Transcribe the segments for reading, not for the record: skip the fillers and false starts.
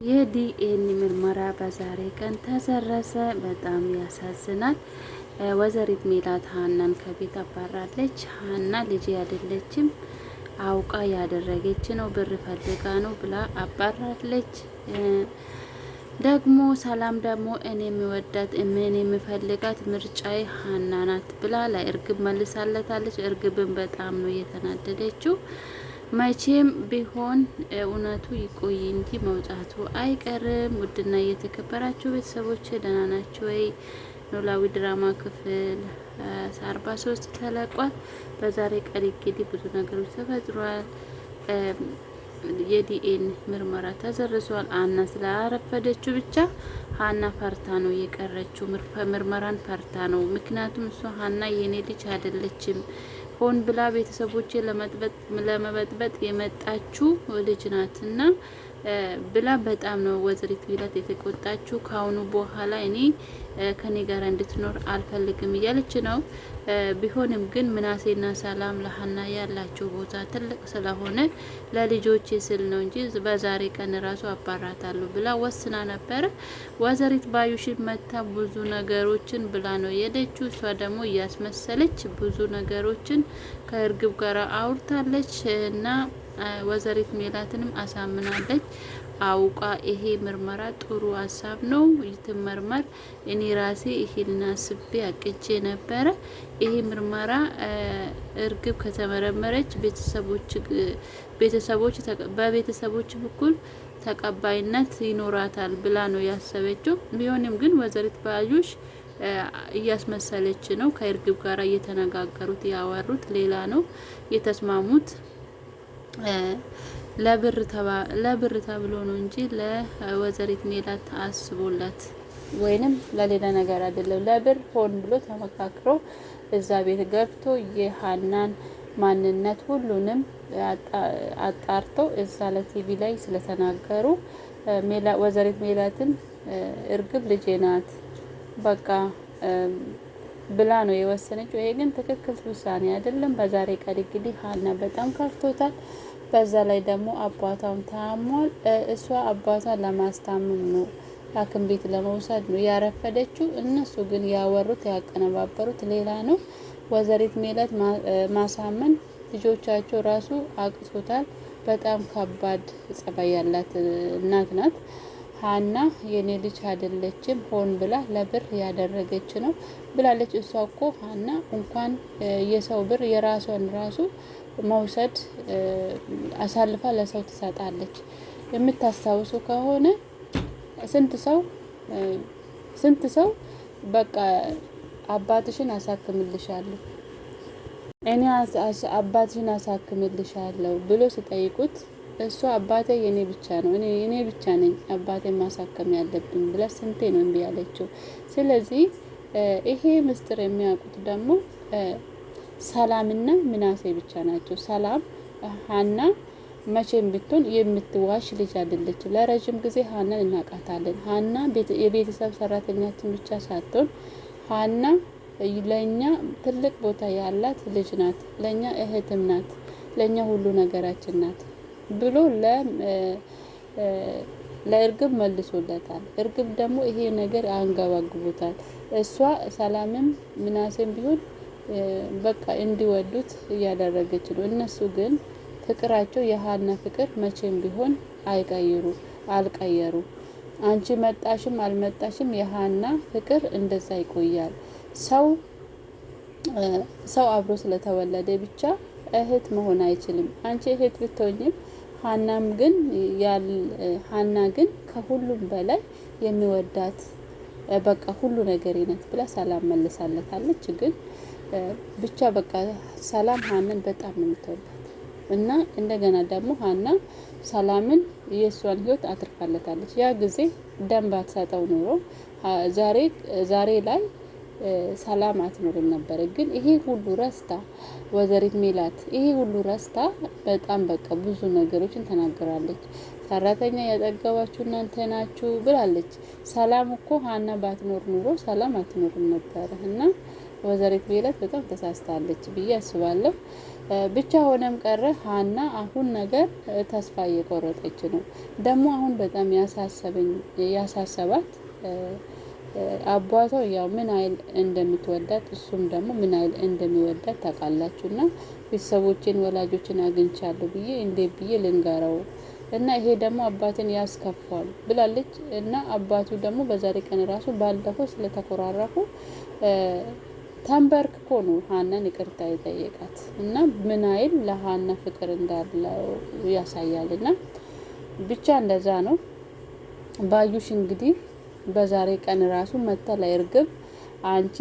የዲኤንኤ ምርመራ በዛሬ ቀን ተሰረሰ። በጣም ያሳዝናል። ወይዘሪት ሜላት ሀናን ከቤት አባራለች። ሀና ልጅ አይደለችም፣ አውቃ ያደረገች ነው፣ ብር ፈልጋ ነው ብላ አባራለች። ደግሞ ሰላም ደግሞ እኔ የሚወዳት ምን የምፈልጋት ምርጫዬ ሀና ናት ብላ ለእርግብ መልሳለታለች። እርግብን በጣም ነው የተናደደችው። መቼም ቢሆን እውነቱ ይቆይ እንጂ መውጣቱ አይቀርም። ውድና እየተከበራችሁ ቤተሰቦች ደህና ናችሁ ወይ? ኖላዊ ድራማ ክፍል 43 ተለቋል። በዛሬ ቀን እንግዲህ ብዙ ነገሮች ተፈጥሯል። የዲኤን ምርመራ ተዘርዟል። ሀና ስላረፈደችው ብቻ ሀና ፈርታ ነው የቀረችው። ምርመራን ፈርታ ነው። ምክንያቱም እሷ ሀና የኔ ልጅ አይደለችም፣ ሆን ብላ ቤተሰቦቼ ለመበጥበጥ የመጣችው ልጅ ናትና ብላ በጣም ነው ወይዘሪት ሜላት የተቆጣችው። ካሁኑ በኋላ እኔ ከኔ ጋር እንድትኖር አልፈልግም እያለች ነው። ቢሆንም ግን ምናሴና ሰላም ለሀና ያላቸው ቦታ ትልቅ ስለሆነ ለልጆቼ ስል ነው እንጂ በዛሬ ቀን ራሱ አባራታለሁ ብላ ወስና ነበረ። ወይዘሪት ባዩሽ መታ ብዙ ነገሮችን ብላ ነው የሄደችው። እሷ ደግሞ እያስመሰለች ብዙ ነገሮችን ከእርግብ ጋር አውርታለች እና ወይዘሪት ሜላትንም አሳምናለች። አውቃ ይሄ ምርመራ ጥሩ ሀሳብ ነው ይትመርመር፣ እኔ ራሴ ይሄን አስቤ አቅጄ ነበረ። ይሄ ምርመራ እርግብ ከተመረመረች በቤተሰቦች በኩል ተቀባይነት ይኖራታል ብላ ነው ያሰበችው። ቢሆንም ግን ወይዘሪት ባዩሽ እያስመሰለች ነው። ከእርግብ ጋር እየተነጋገሩት ያወሩት ሌላ ነው የተስማሙት። ለብር ተብሎ ነው እንጂ ለወይዘሪት ሜላት አስቦላት ወይንም ለሌላ ነገር አይደለም። ለብር ሆን ብሎ ተመካክሮ እዛ ቤት ገብቶ የሀናን ማንነት ሁሉንም አጣርቶ እዛ ለቲቪ ላይ ስለተናገሩ ወይዘሪት ሜላትን እርግብ ልጄ ናት በቃ ብላ ነው የወሰነችው። ይሄ ግን ትክክል ውሳኔ አይደለም። በዛሬ ቀን እንግዲህ ሀና በጣም ከፍቶታል። በዛ ላይ ደግሞ አባቷም ታሟል። እሷ አባቷን ለማስታመም ነው ሐኪም ቤት ለመውሰድ ነው ያረፈደችው። እነሱ ግን ያወሩት ያቀነባበሩት ሌላ ነው። ወይዘሪት ሜላት ማሳመን ልጆቻቸው ራሱ አቅቶታል። በጣም ከባድ ጸባይ ያላት እናት ናት። ሀና የኔ ልጅ አይደለችም፣ ሆን ብላ ለብር ያደረገች ነው ብላለች። እሷ እኮ ሀና እንኳን የሰው ብር የራሷን ራሱ መውሰድ አሳልፋ ለሰው ትሰጣለች። የምታስታውሱ ከሆነ ስንት ሰው በቃ አባትሽን አሳክምልሻለሁ እኔ አባትሽን አሳክምልሻለሁ ብሎ ሲጠይቁት እሱ አባቴ የኔ ብቻ ነው፣ እኔ ብቻ ነኝ አባቴ ማሳከም ያለብኝ ብላ ስንቴ ነው እምቢ ያለችው። ስለዚህ ይሄ ምስጢር የሚያውቁት ደግሞ ሰላምና ምናሴ ብቻ ናቸው። ሰላም ሀና መቼም ብትሆን የምትዋሽ ልጅ አይደለችም። ለረጅም ጊዜ ሀናን እናውቃታለን። ሀና የቤተሰብ ሰራተኛችን ብቻ ሳትሆን ሀና ለኛ ትልቅ ቦታ ያላት ልጅ ናት። ለኛ እህትም ናት። ለኛ ሁሉ ነገራችን ናት ብሎ ለእርግብ መልሶለታል። እርግብ ደግሞ ይሄ ነገር አንገባግቦታል። እሷ ሰላምም ምናሴም ቢሆን በቃ እንዲወዱት እያደረገች ነው። እነሱ ግን ፍቅራቸው የሀና ፍቅር መቼም ቢሆን አልቀየሩ። አንቺ መጣሽም አልመጣሽም የሀና ፍቅር እንደዛ ይቆያል። ሰው አብሮ ስለተወለደ ብቻ እህት መሆን አይችልም። አንቺ እህት ብትሆኝም ሀና ግን ከሁሉም በላይ የሚወዳት በቃ ሁሉ ነገር ይነት ብላ ሰላም መልሳለታለች። ግን ብቻ በቃ ሰላም ሀናን በጣም ነው የምትወዳት እና እንደገና ደግሞ ሀና ሰላምን የእሷን ህይወት አትርፋለታለች። ያ ጊዜ ደም ባትሰጠው ኖሮ ዛሬ ላይ ሰላም አትኖርም ነበር። ግን ይሄ ሁሉ ረስታ ወይዘሪት ሜላት ይሄ ሁሉ ረስታ በጣም በቃ ብዙ ነገሮችን ተናግራለች። ሰራተኛ ያጠገባችሁ እናንተ ናችሁ ብላለች። ሰላም እኮ ሀና ባትኖር ኑሮ ሰላም አትኖርም ነበር እና ወይዘሪት ሜላት በጣም ተሳስታለች ብዬ አስባለሁ። ብቻ ሆነም ቀረ ሀና አሁን ነገር ተስፋ እየቆረጠች ነው። ደግሞ አሁን በጣም ያሳሰባት አባቷ ያው ምን አይል እንደምትወዳት እሱም ደግሞ ምን አይል እንደሚወዳት ታውቃላችሁ። እና ቤተሰቦችን ወላጆችን አግኝቻለሁ ብዬ እንዴት ብዬ ልንገረው እና ይሄ ደግሞ አባትን ያስከፋል ብላለች። እና አባቱ ደግሞ በዛሬ ቀን ራሱ ባለፈው ስለተኮራረፉ ተንበርክኮ ነው ሀናን ይቅርታ የጠየቃት እና ምን አይል ለሀና ፍቅር እንዳለው ያሳያል። እና ብቻ እንደዛ ነው። ባዩሽ እንግዲህ በዛሬ ቀን ራሱ መታ ላይ እርግብ አንቺ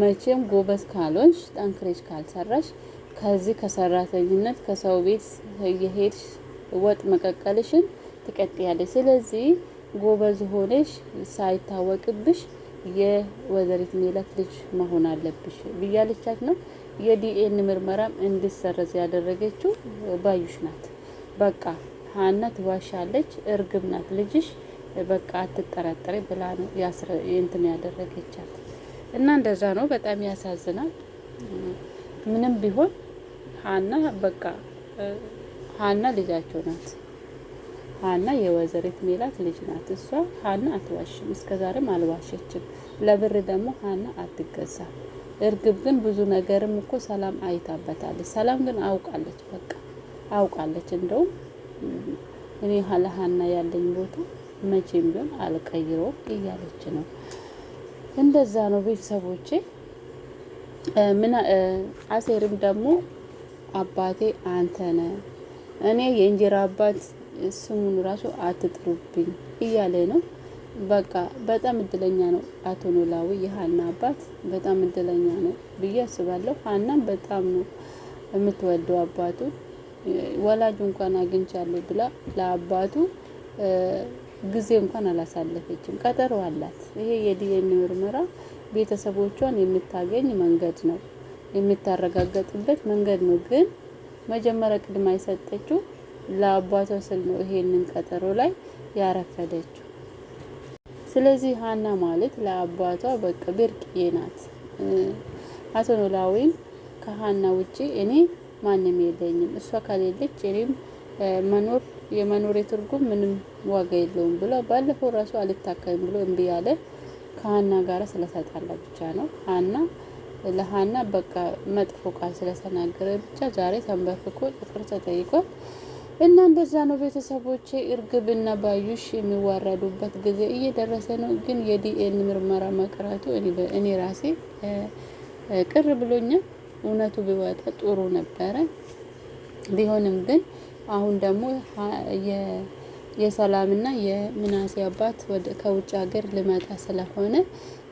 መቼም ጎበዝ ካልሆንሽ ጠንክሬሽ ካልሰራሽ ከዚህ ከሰራተኝነት ከሰው ቤት እየሄድሽ ወጥ መቀቀልሽን ትቀጥያለሽ። ስለዚህ ጎበዝ ሆነሽ ሳይታወቅብሽ የወይዘሪት ሜላት ልጅ መሆን አለብሽ ብያለቻት ነው። የዲኤን ምርመራም እንዲሰረዝ ያደረገችው ባዩሽ ናት። በቃ ሀና ትዋሻለች፣ እርግብ ናት ልጅሽ፣ በቃ አትጠራጠሪ ብላ ነው እንትን ያደረገቻት እና እንደዛ ነው። በጣም ያሳዝናል። ምንም ቢሆን ሀና በቃ ሀና ልጃቸው ናት። ሀና የወይዘሪት ሜላት ልጅ ናት። እሷ ሀና አትዋሽም፣ እስከዛሬም አልዋሸችም። ለብር ደግሞ ሀና አትገዛም። እርግብ ግን ብዙ ነገርም እኮ ሰላም አይታበታለች። ሰላም ግን አውቃለች፣ በቃ አውቃለች። እንደውም እኔ ለሀና ያለኝ ቦታ መቼም ቢሆን አልቀይረውም እያለች ነው። እንደዛ ነው ቤተሰቦቼ። አሴርም ደግሞ አባቴ አንተ ነህ፣ እኔ የእንጀራ አባት ስሙን ራሱ አትጥሩብኝ እያለ ነው። በቃ በጣም እድለኛ ነው አቶ ኖላዊ፣ የሀና አባት በጣም እድለኛ ነው ብዬ አስባለሁ። ሀናም በጣም ነው የምትወደው አባቱ። ወላጁ እንኳን አግኝቻለሁ ብላ ለአባቱ ጊዜ እንኳን አላሳለፈችም። ቀጠሮ አላት። ይሄ የዲኤንኤ ምርመራ ቤተሰቦቿን የምታገኝ መንገድ ነው፣ የምታረጋገጥበት መንገድ ነው። ግን መጀመሪያ ቅድማ የሰጠችው ለአባቷ ስል ነው ይሄንን ቀጠሮ ላይ ያረፈደችው። ስለዚህ ሀና ማለት ለአባቷ በቃ ብርቅዬ ናት። አቶ ኖላዊን ከሀና ውጪ እኔ ማንም የለኝም፣ እሷ ከሌለች እኔም የመኖር ትርጉም ምንም ዋጋ የለውም ብሎ ባለፈው ራሱ አልታከም ብሎ እምቢ ያለ ከሀና ጋር ስለተጣላ ብቻ ነው። ለሀና በቃ መጥፎ ቃል ስለተናገረ ብቻ ዛሬ ተንበርክኮ ይቅርታ ጠይቋል። እና እንደዛ ነው ቤተሰቦቼ። እርግብና ባዩሽ የሚዋረዱበት ጊዜ እየደረሰ ነው። ግን የዲኤን ምርመራ መቅረቱ እኔ ራሴ ቅር ብሎኛል። እውነቱ ቢወጣ ጥሩ ነበረ። ቢሆንም ግን አሁን ደግሞ የሰላምና የምናሴ አባት ከውጭ ሀገር ልመጣ ስለሆነ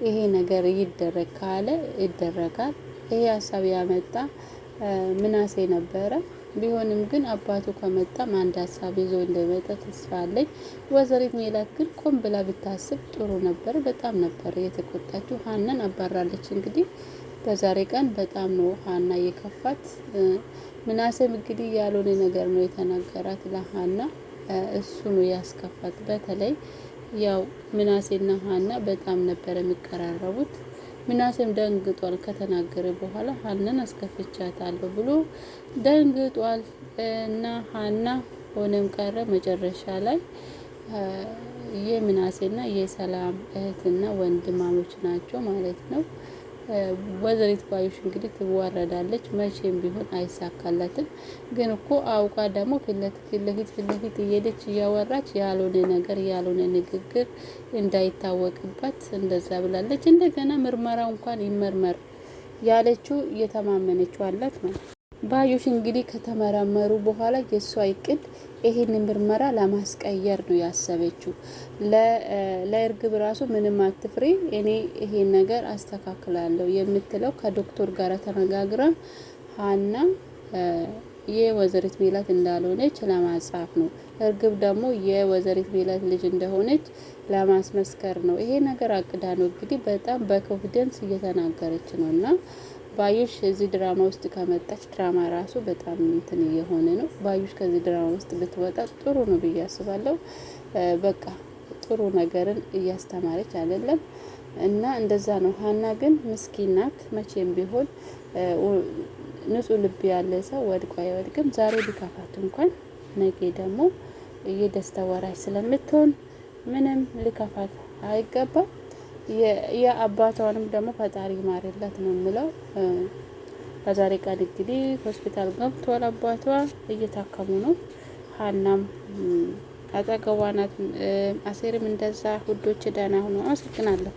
ይሄ ነገር ይደረግ ካለ ይደረጋል። ይሄ ሀሳብ ያመጣ ምናሴ ነበረ። ቢሆንም ግን አባቱ ከመጣም አንድ ሀሳብ ይዞ እንደመጣ ተስፋ አለኝ። ወይዘሪት ሜላት ግን ቆም ብላ ብታስብ ጥሩ ነበር። በጣም ነበር የተቆጣችው። ሀናን አባራለች። እንግዲህ በዛሬ ቀን በጣም ነው ሀና የከፋት። ምናሴም እንግዲህ ያልሆነ ነገር ነው የተናገራት ለሀና። እሱ ነው ያስከፋት። በተለይ ያው ምናሴና ሀና በጣም ነበር የሚቀራረቡት። ምናሴም ደንግጧል። ከተናገረ በኋላ ሀናን አስከፍቻታለሁ ብሎ ደንግጧል። እና ሀና ሆነም ቀረ መጨረሻ ላይ የምናሴና የሰላም እህትና ወንድማሞች ናቸው ማለት ነው። ወይዘሪት ባዩሽ እንግዲህ ትዋረዳለች። መቼም ቢሆን አይሳካላትም። ግን እኮ አውቃ ደግሞ ፊት ለፊት እየሄደች እያወራች ያልሆነ ነገር ያልሆነ ንግግር እንዳይታወቅባት እንደዛ ብላለች። እንደገና ምርመራው እንኳን ይመርመር ያለችው እየተማመነችው አላት ነው። ባዩሽ እንግዲህ ከተመረመሩ በኋላ የእሷ እቅድ ይሄንን ምርመራ ለማስቀየር ነው ያሰበችው። ለእርግብ ራሱ ምንም አትፍሪ፣ እኔ ይሄን ነገር አስተካክላለሁ የምትለው ከዶክተር ጋር ተነጋግራ ሀና የወይዘሪት ሜላት እንዳልሆነች ለማጻፍ ነው። እርግብ ደግሞ የወይዘሪት ሜላት ልጅ እንደሆነች ለማስመስከር ነው። ይሄ ነገር አቅዳ ነው እንግዲህ በጣም በኮንፊደንስ እየተናገረች ነው። እና ባዩሽ እዚህ ድራማ ውስጥ ከመጣች ድራማ ራሱ በጣም እንትን እየሆነ ነው። ባዩሽ ከዚህ ድራማ ውስጥ ብትወጣ ጥሩ ነው ብዬ አስባለሁ። በቃ ጥሩ ነገርን እያስተማረች አይደለም እና እንደዛ ነው። ሀና ግን ምስኪን ናት። መቼም ቢሆን ንጹህ ልብ ያለ ሰው ወድቆ አይወድቅም። ዛሬ ሊከፋት እንኳን ነገ ደግሞ የደስታ ወራሽ ስለምትሆን ምንም ሊከፋት አይገባም። የአባቷንም ደግሞ ፈጣሪ ማረላት ነው የምለው። በዛሬ ቀን እንግዲህ ሆስፒታል ገብቷል። አባቷ እየታከሙ ነው። ሀናም አጠገቧ ናት። አሴርም እንደዛ። ውዶች ደህና ሁኑ። አመሰግናለሁ።